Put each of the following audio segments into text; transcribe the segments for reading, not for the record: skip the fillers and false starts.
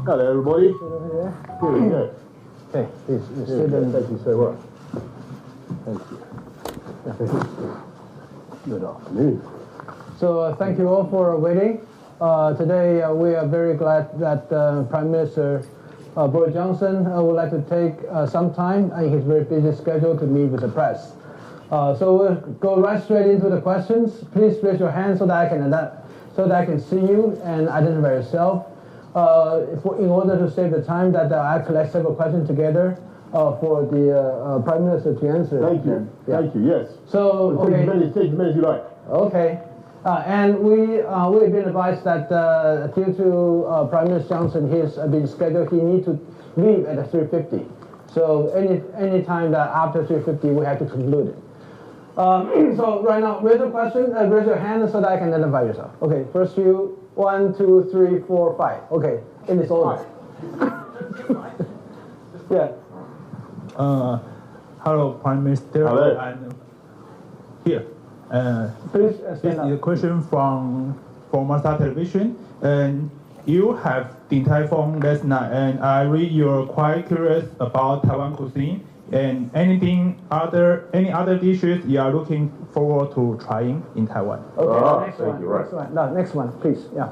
Hello, everybody. Here we go. Hey, please sit and thank you so much. Thank you. Good afternoon. So thank you all for waiting. Today we are very glad that Prime Minister Boris Johnson would like to take some time in his very busy schedule to meet with the press. So we'll go right straight into the questions. Please raise your hand so that I can see you and identify yourself. In order to save the time, that I collect several questions together for the Prime Minister to answer. Thank you. Yeah. Thank you. Yes. So okay. Take as many as you like. Okay. And we've been advised that due to Prime Minister Johnson, he's been scheduled. He needs to leave at 3:50. So any time that after 3:50, we have to conclude it. So right now, raise your question. Raise your hand so that I can identify yourself. Okay. First you. 1, 2, 3, 4, 5. Okay. In this order. Yeah. Hello, Prime Minister. Hello. And here. Please This stand up. is a question from Masa Television. And you have Din Tai Fung last night, and I read you're quite curious about Taiwan cuisine and any other dishes you are looking forward to trying in Taiwan. Okay. Next thank one. you, right. Next one. No, next one, please. Yeah.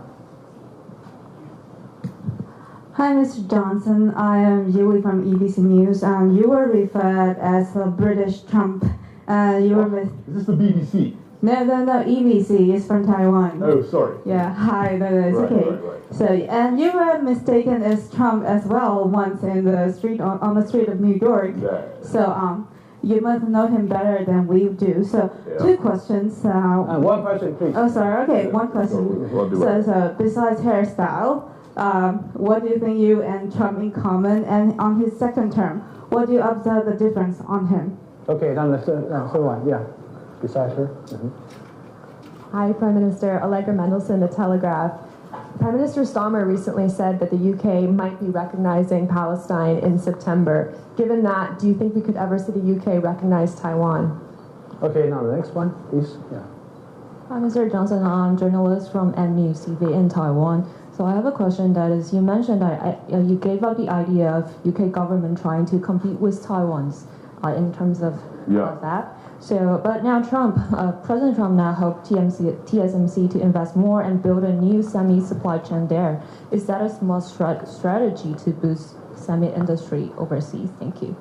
Hi, Mr. Johnson. I am Yui from EBC News. You were referred as a British Trump. You were with... Is this the BBC? No, EBC is from Taiwan. Oh, sorry. Yeah, hi, it's okay. Right. So, and you were mistaken as Trump as well once in the street, on the street of New York. Yeah. So, you must know him better than we do. So, Yeah. two questions. One question, please. Oh, sorry. Okay, one question. We'll do it. So, besides hairstyle, what do you think you and Trump in common? And on his second term, what do you observe the difference on him? Okay, then the third one. Yeah. Besides her. Hi, Prime Minister. Allegra Mendelsohn, The Telegraph. Prime Minister Starmer recently said that the UK might be recognizing Palestine in September. Given that, do you think we could ever see the UK recognize Taiwan? Okay, now the next one, please. Yeah. Hi, Mr. Johnson. I'm a journalist from MNews TV in Taiwan. So I have a question that is, you mentioned that you gave up the idea of UK government trying to compete with Taiwan's in terms of that. So, but now President Trump now hoped TSMC to invest more and build a new semi-supply chain there. Is that a smart strategy to boost semi-industry overseas? Thank you.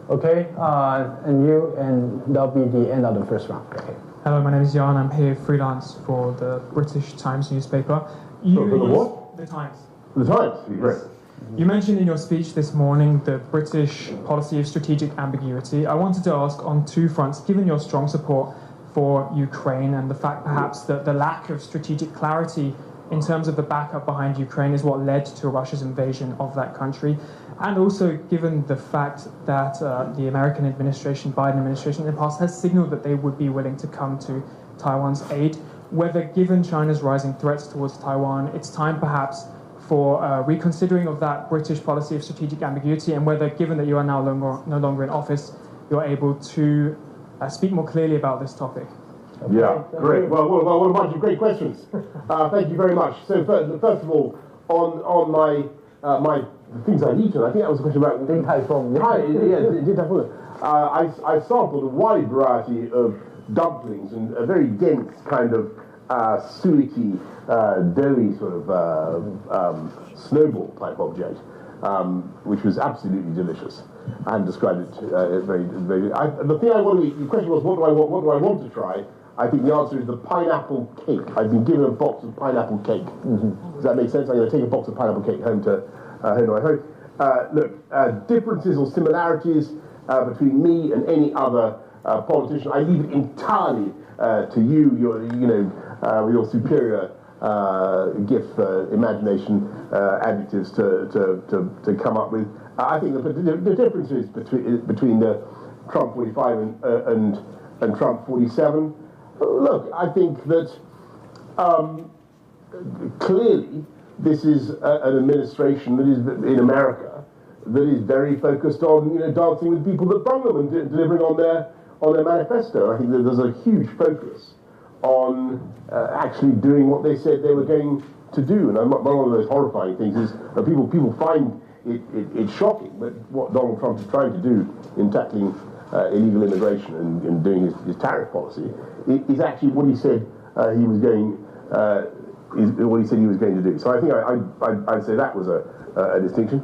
Okay, and that'll be the end of the first round. Okay. Hello, my name is Jan. I'm here freelance for the British Times newspaper. For the what? The Times. The Times. Great. You mentioned in your speech this morning the British policy of strategic ambiguity. I wanted to ask on two fronts, given your strong support for Ukraine and the fact perhaps that the lack of strategic clarity in terms of the backup behind Ukraine is what led to Russia's invasion of that country, and also given the fact that the American administration, Biden administration in the past, has signaled that they would be willing to come to Taiwan's aid, whether given China's rising threats towards Taiwan, it's time perhaps for reconsidering of that British policy of strategic ambiguity, and whether, given that you are now no longer in office, you're able to speak more clearly about this topic. Okay. Yeah, great. Well, what a bunch of great questions. Thank you very much. So first of all, on my things I eat, I think that was a question about Din Tai Fung. Hi, yeah, Din Tai Fung. I sampled a wide variety of dumplings and a very dense kind of suety, doughy sort of snowball type object, which was absolutely delicious. And described it very. The thing I want to eat. The question was, what do I want to try? I think the answer is the pineapple cake. I've been given a box of pineapple cake. Mm-hmm. Does that make sense? I'm going to take a box of pineapple cake home to home. Look, differences or similarities between me and any other politician, I leave it entirely to you. With your superior gift, imagination, adjectives to come up with. I think the differences between the Trump 45 and Trump 47. Look, I think that clearly this is an administration that is in America that is very focused on dancing with people that brung them and delivering on their manifesto. I think that there's a huge focus on actually doing what they said they were going to do. And one of the most horrifying things is that people find it shocking, but what Donald Trump is trying to do in tackling illegal immigration and doing his tariff policy is actually what he said he was going to do. So I think I'd say that was a distinction.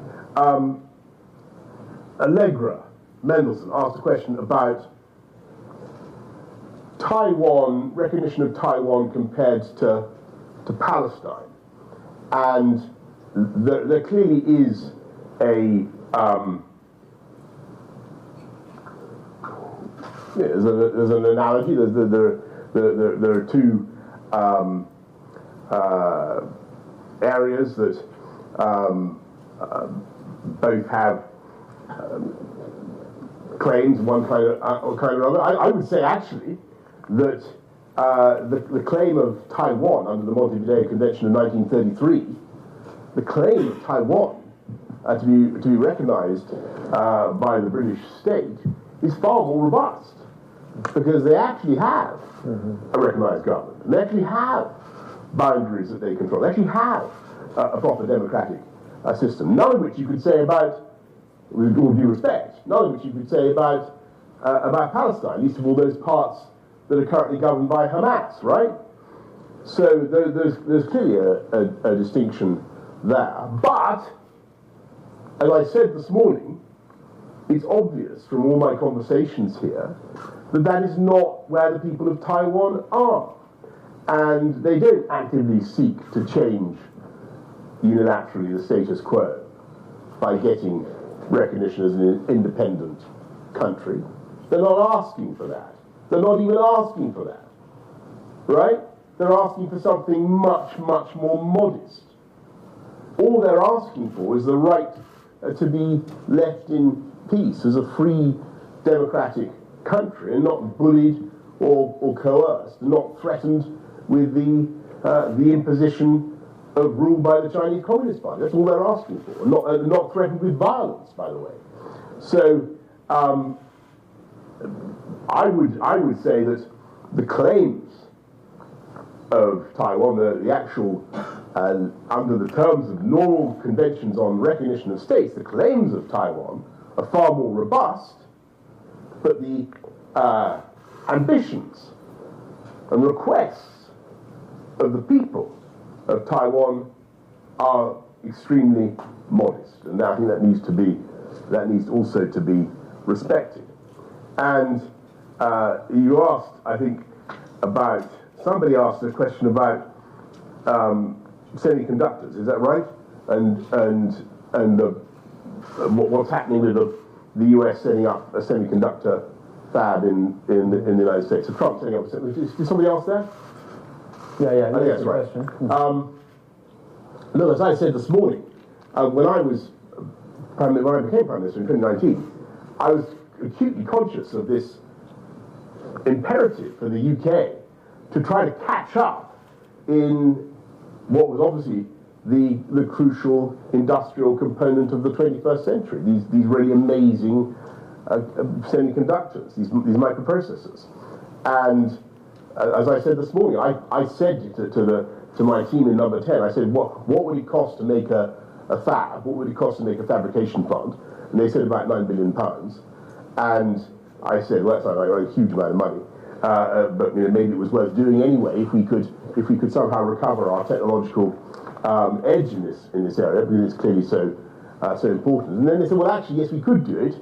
Allegra Mendelsohn asked a question about Taiwan, recognition of Taiwan compared to Palestine, and there clearly is a there's an analogy. There are two areas that both have claims, one kind or other. I would say actually that the claim of Taiwan under the Montevideo Convention of 1933, the claim of Taiwan to be recognized by the British state is far more robust, because they actually have a recognized government, and they actually have boundaries that they control. They actually have a proper democratic system, none of which you could say about, with all due respect, none of which you could say about Palestine, least of all those parts that are currently governed by Hamas, right? So there's clearly a distinction there. But, as I said this morning, it's obvious from all my conversations here that that is not where the people of Taiwan are. And they don't actively seek to change unilaterally the status quo by getting recognition as an independent country. They're not asking for that. They're not even asking for that, right? They're asking for something much, much more modest. All they're asking for is the right to be left in peace as a free, democratic country, and not bullied or coerced, and not threatened with the imposition of rule by the Chinese Communist Party. That's all they're asking for, and not threatened with violence, by the way. So I would say that the claims of Taiwan, the actual, under the terms of normal conventions on recognition of states, the claims of Taiwan are far more robust, but the ambitions and requests of the people of Taiwan are extremely modest, and I think that needs also to be respected. And you asked, I think, about, somebody asked a question about semiconductors. Is that right? And what's happening with the US setting up a semiconductor fab in the United States? So Trump setting up a semiconductor. Did somebody ask that? Yeah. I think that's right. Look, as I said this morning, when I became Prime Minister in 2019, I was acutely conscious of this imperative for the UK to try to catch up in what was obviously the crucial industrial component of the 21st century, these really amazing semiconductors, these microprocessors. And as I said this morning, I said to my team in Number 10, I said, what would it cost to make a fab? What would it cost to make a fabrication plant? And they said about £9 billion. And I said, well, that's not a huge amount of money, but maybe it was worth doing anyway if we could somehow recover our technological edge in this area, because it's clearly so important. And then they said, well, actually, yes, we could do it,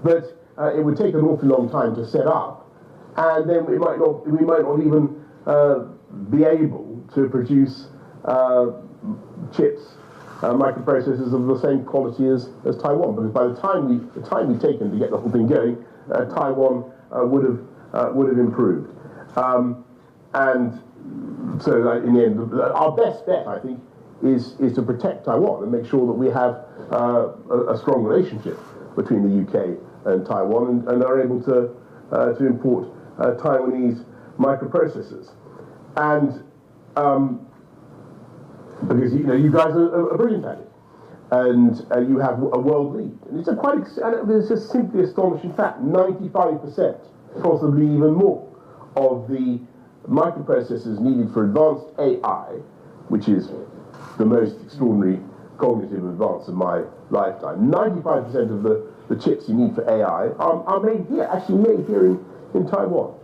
but it would take an awfully long time to set up, and then we might not even be able to produce chips, microprocessors of the same quality as Taiwan, because by the time we've taken to get the whole thing going, Taiwan would have improved. And so in the end, our best bet, I think, is to protect Taiwan and make sure that we have a strong relationship between the UK and Taiwan, and are able to import Taiwanese microprocessors. And because you guys are brilliant at it, and you have a world lead, and it's a simply astonishing fact. 95%, possibly even more, of the microprocessors needed for advanced AI, which is the most extraordinary cognitive advance of my lifetime. 95% of the chips you need for AI are made here, actually made here in Taiwan.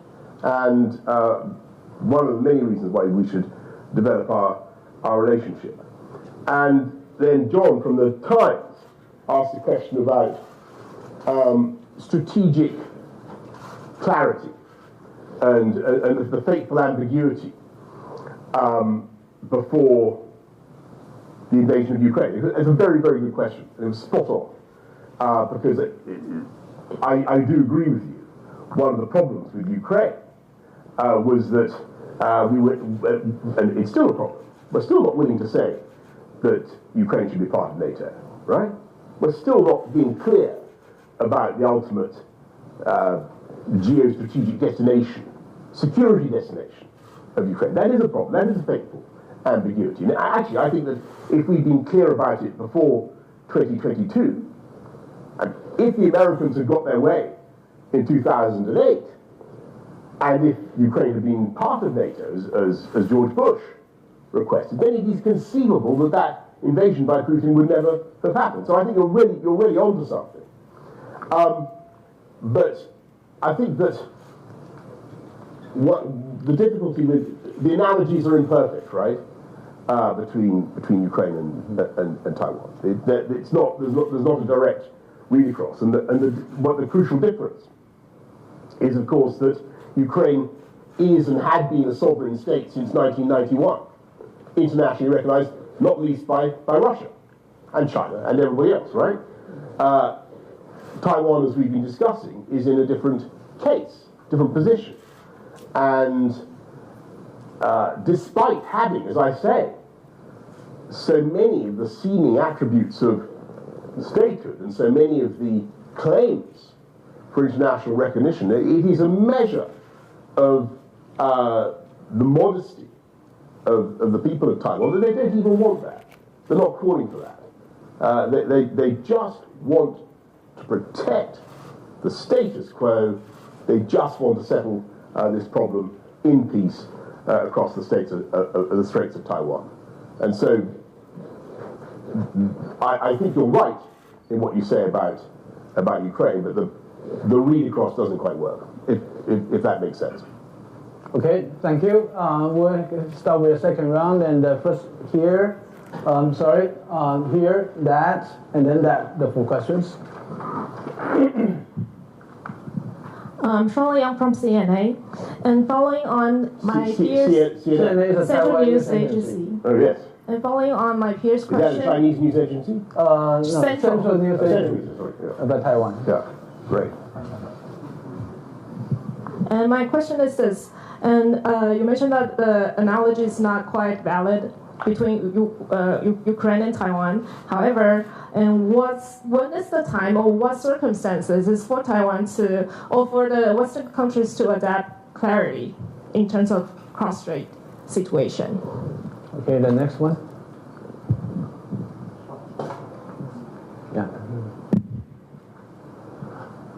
And one of the many reasons why we should develop our relationship. And then John from the Times asked a question about strategic clarity and the fateful ambiguity before the invasion of Ukraine. It's a very, very good question. It was spot on because I do agree with you. One of the problems with Ukraine was that we were, and it's still a problem, we're still not willing to say that Ukraine should be part of NATO, right? We're still not being clear about the ultimate geostrategic destination, security destination of Ukraine. That is a problem. That is a fateful ambiguity. And actually, I think that if we'd been clear about it before 2022, and if the Americans had got their way in 2008, and if Ukraine had been part of NATO, as George Bush requested, then it is conceivable that that invasion by Putin would never have happened. So I think you're really onto something. But I think that what the difficulty with the analogies are imperfect, right? Between Ukraine and Taiwan, there's not a direct read across, and the crucial difference is, of course, that Ukraine is and had been a sovereign state since 1991, internationally recognized, not least by Russia and China and everybody else, right? Taiwan, as we've been discussing, is in a different case, different position, and despite having, as I say, so many of the seeming attributes of statehood and so many of the claims for international recognition, it is a measure of the modesty of the people of Taiwan. They don't even want that. They're not calling for that. They just want to protect the status quo. They just want to settle this problem in peace across the Straits of Taiwan. And so I think you're right in what you say about Ukraine, but the read across doesn't quite work, if that makes sense. Okay, thank you. We'll start with the second round, and first here, here, that, and then that, the full questions. Shirley, I'm from CNA, and following on my peers, CNA is a Central Taiwan News Agency. Oh yes. And following on my peers' question, Is that a Chinese news agency? No, Central News Central Agency News, sorry. Yeah. about Taiwan. Yeah, great. and my question is this, and you mentioned that the analogy is not quite valid between Ukraine and Taiwan. However, and when is the time or what circumstances is for Taiwan to, or for the Western countries to adapt clarity in terms of cross-strait situation? Okay, the next one. Yeah.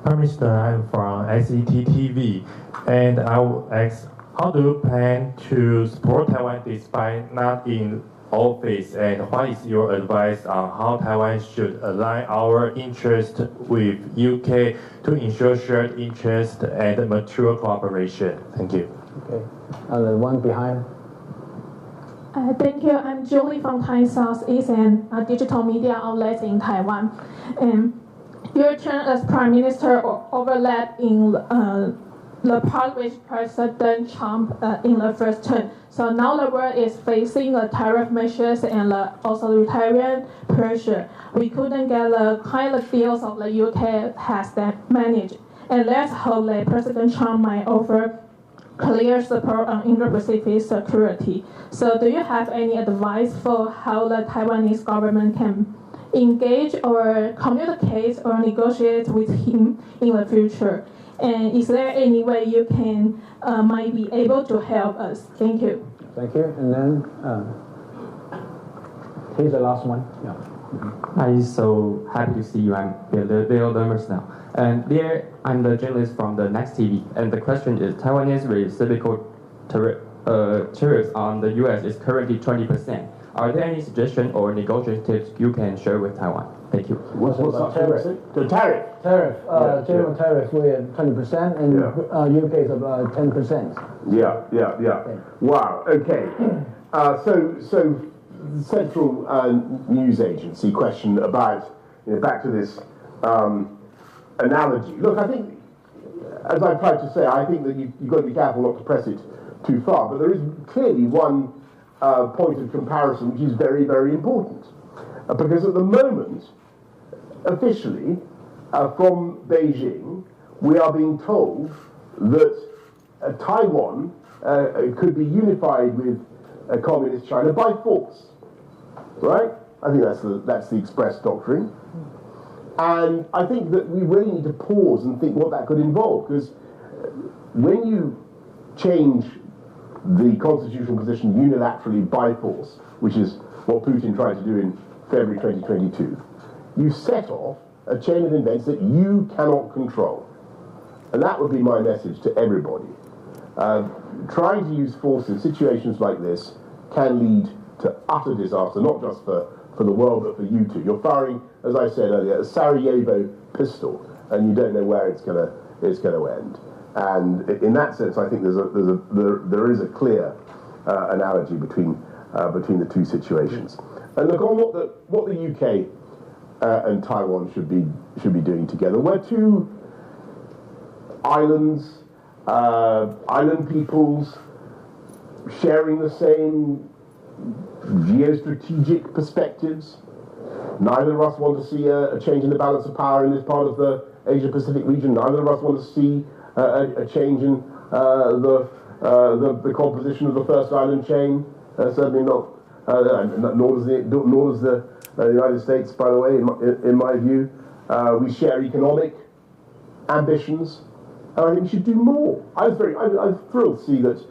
Prime Minister, I'm from SET TV, and I will ask, how do you plan to support Taiwan despite not in office, and what is your advice on how Taiwan should align our interest with UK to ensure shared interest and mature cooperation? Thank you. Okay, the one behind. Thank you. I'm Julie from Thai Southeast and a digital media outlet in Taiwan. And your term as Prime Minister overlapped in the part with President Trump in the first term. So now the world is facing the tariff measures and the authoritarian pressure. We couldn't get the kind of deals of the UK has that managed. And let's hope that President Trump might offer clear support on Indo-Pacific security. So do you have any advice for how the Taiwanese government can engage or communicate or negotiate with him in the future? And is there any way you can might be able to help us? Thank you. Thank you. And then here's the last one. Yeah. I'm so happy to see you. I'm Bill Lemers now. And there, I'm the journalist from the Next TV. And the question is, Taiwanese reciprocal tariffs on the U.S. is currently 20%. Are there any suggestions or negotiation tips you can share with Taiwan? Thank you. What's that tariff? The tariff. General tariff we're at 20%, and UK is about 10%. Yeah. Wow. Okay. So central news agency question about back to this analogy. Look, I think, as I tried to say, I think that you've got to be careful not to press it too far. But there is clearly one point of comparison which is very, very important, because at the moment, officially, from Beijing, we are being told that Taiwan could be unified with communist China by force, right? I think that's the express doctrine. And I think that we really need to pause and think what that could involve, because when you change the constitutional position unilaterally by force, which is what Putin tried to do in February 2022, you set off a chain of events that you cannot control. And that would be my message to everybody. Trying to use force in situations like this can lead to utter disaster, not just for the world, but for you too. You're firing, as I said earlier, a Sarajevo pistol, and you don't know where it's going to end. And in that sense, I think there is a clear analogy between the two situations. And look on what the UK and Taiwan should be doing together. We're two islands, island peoples, sharing the same geostrategic perspectives. Neither of us want to see a change in the balance of power in this part of the Asia-Pacific region. Neither of us want to see a change in the composition of the first island chain. Certainly not. Nor does the United States, by the way, in my view. We share economic ambitions, and I think we should do more. I was thrilled to see that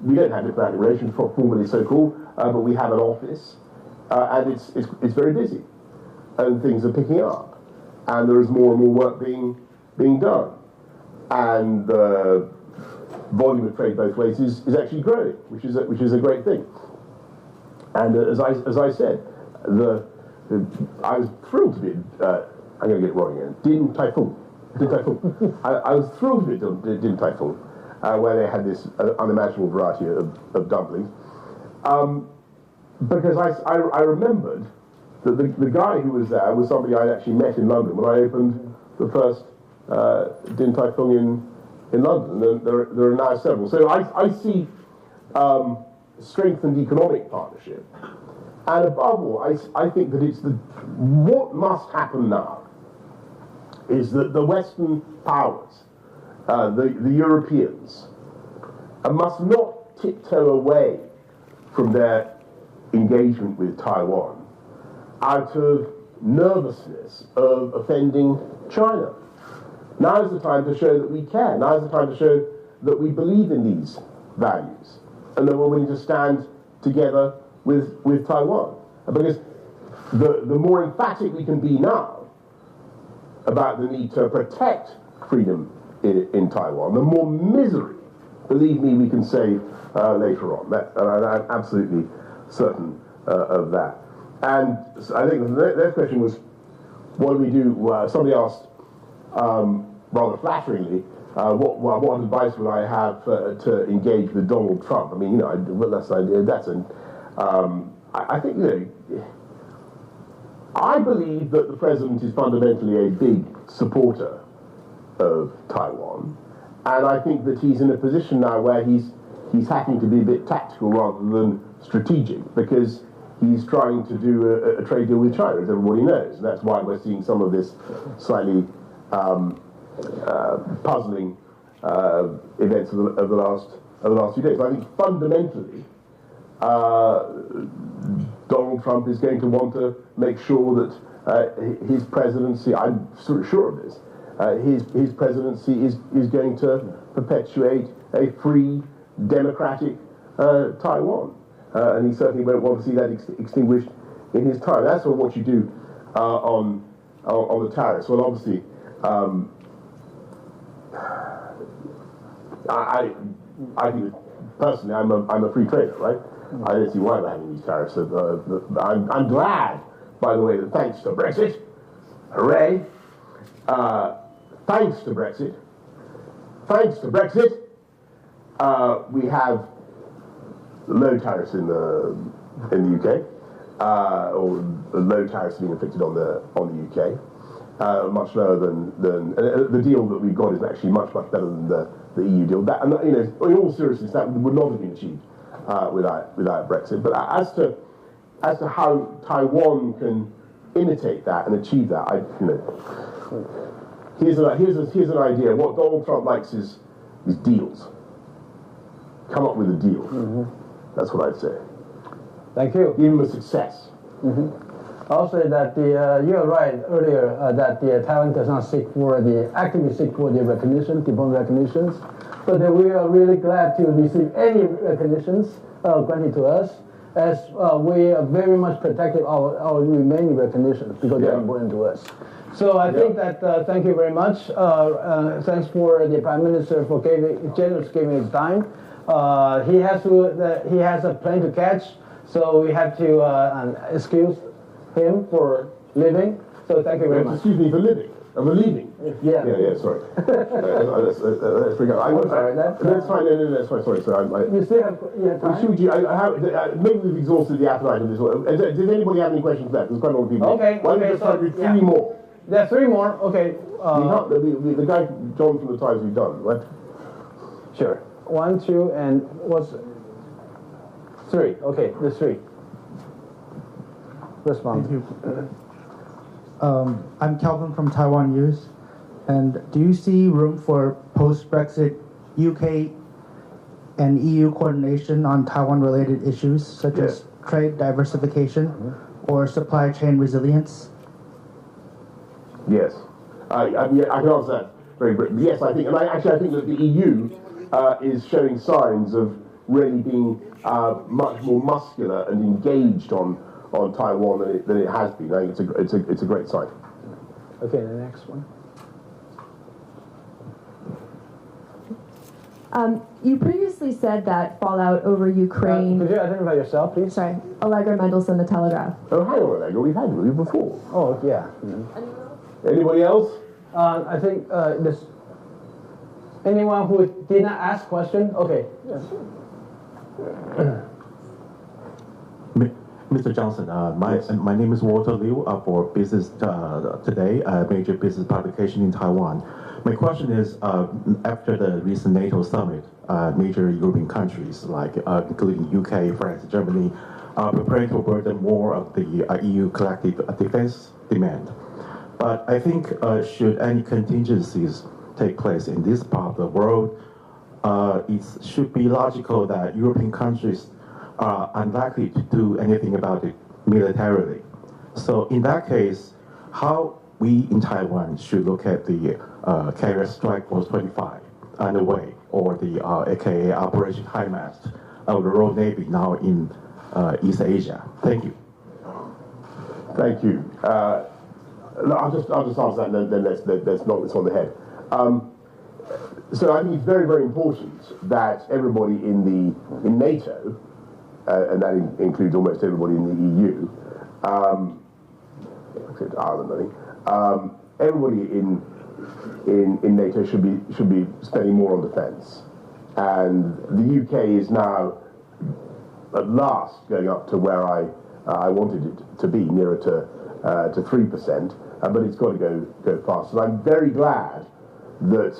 we don't have diplomatic relations, formally so-called, but we have an office, and it's very busy, and things are picking up, and there is more and more work being done, and the volume of trade both ways is actually growing, which is a great thing. And as I said, I was thrilled to be. I'm going to get it wrong again. Din Tai Fung. I was thrilled to be at Din Tai Fung, where they had this unimaginable variety of dumplings, because I remembered that the guy who was there was somebody I'd actually met in London when I opened the first Din Tai Fung in London. There are now several. So I see strengthened economic partnership, and above all, I think that what must happen now is that the Western powers, the Europeans, must not tiptoe away from their engagement with Taiwan out of nervousness of offending China. Now is the time to show that we care. Now is the time to show that we believe in these values and that we're willing to stand together with Taiwan. Because the more emphatic we can be now about the need to protect freedom in Taiwan, the more misery, believe me, we can save later on. I'm absolutely certain of that. And I think the next question was, what do we do? Somebody asked, rather flatteringly, what advice would I have to engage with Donald Trump? I mean, I think, I believe that the president is fundamentally a big supporter of Taiwan, and I think that he's in a position now where he's having to be a bit tactical rather than strategic, because he's trying to do a trade deal with China, as everybody knows, and that's why we're seeing some of this slightly puzzling events of the last few days. I think fundamentally, Donald Trump is going to want to make sure that his presidency, I'm sure of this, his presidency is going to perpetuate a free, democratic Taiwan. And he certainly won't want to see that extinguished in his time. That's what you do on the tariffs. Well, obviously, I think, personally, I'm a free trader, right? I don't see why we're having these tariffs. I'm glad, by the way, that thanks to Brexit, hooray, thanks to Brexit, we have low tariffs in the UK, or low tariffs being inflicted on the UK, much lower than the deal that we've got is actually much better than the EU deal. That, and in all seriousness, that would not have been achieved without Brexit. But as to how Taiwan can imitate that and achieve that, here's an idea. What Donald Trump likes is deals. Come up with a deal. That's what I'd say. Thank you. Give him a success. I'll say that you're right earlier that Taiwan does not actively seek for the recognition, diplomatic recognitions, but we are really glad to receive any recognitions granted to us, as we are very much protective of our remaining recognitions because they're important to us. So I think that thank you very much. Thanks for the Prime Minister for generously giving his time. He has a plane to catch, so we have to excuse him for leaving. So thank you very much. Excuse me for living. For leaving. Yeah. Sorry. Let's bring up. That's fine. No, that's fine. Sorry. You still have time? Maybe we've exhausted the appetite of this one. Does anybody have any questions left? There's quite a lot of people. Okay. Why don't we just try to do three more? There are three more. Okay. The guy John from the Times we've done, right? Sure. 1, 2, and what's 3? Okay, there's 3. Respond. Thank you. I'm Calvin from Taiwan News. And do you see room for post-Brexit UK and EU coordination on Taiwan-related issues such as trade diversification or supply chain resilience? Yes. I can answer that very briefly. Yes, I think, and I think that the EU is showing signs of really being much more muscular and engaged on Taiwan than it has been. I think it's a great sign. Okay, the next one. You previously said that fallout over Ukraine. Could you identify yourself, please? Sorry, Allegra Mendelsohn, The Telegraph. Oh, hang on, Allegra. We've had you before. Oh, yeah. Anybody else? I think this. Anyone who did not ask question? Okay. Yes. Mr. Johnson, my name is Walter Liu for Business Today, a major business publication in Taiwan. My question is, after the recent NATO summit, major European countries, like including UK, France, Germany, are preparing to burden more of the EU collective defense demand. But I think should any contingencies take place in this part of the world, it should be logical that European countries are unlikely to do anything about it militarily. So in that case, how we in Taiwan should look at the Carrier Strike Force 25 underway, or the AKA Operation High Mast of the Royal Navy now in East Asia. Thank you. Thank you. I'll just answer that, and then let's knock this on the head. So I think it's very, very important that everybody in NATO, and that includes almost everybody in the EU, except Ireland, I think, everybody in NATO should be spending more on defence, and the UK is now at last going up to where I wanted it to be, nearer to 3%, but it's got to go fast. And I'm very glad that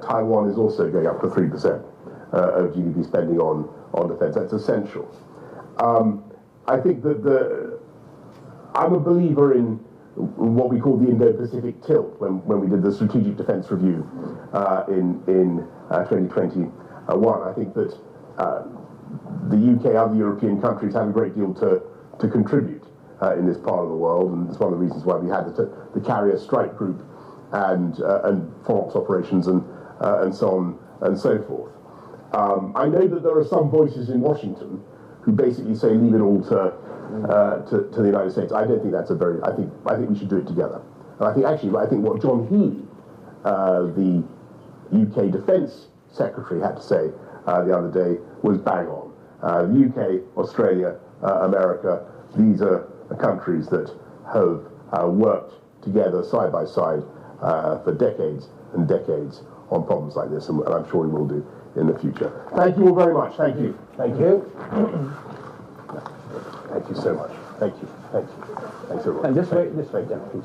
Taiwan is also going up to 3% of GDP spending on defence. That's essential. I think that I'm a believer in what we call the Indo-Pacific tilt when we did the Strategic Defence Review in 2021. I think that the UK, other European countries have a great deal to contribute in this part of the world, and it's one of the reasons why we had the Carrier Strike Group and FOROX operations and so on and so forth. I know that there are some voices in Washington who basically say leave it all to the United States. I don't think that's I think we should do it together. And I think what John Healey, the UK Defence Secretary had to say the other day was bang on. The UK, Australia, America, these are countries that have worked together side by side for decades and decades on problems like this, and I'm sure we will do in the future. Thank you all very much. Thank you. Thank you. Thank you so much. Thank you. Thank you. Thanks everyone. And just wait, yeah, please.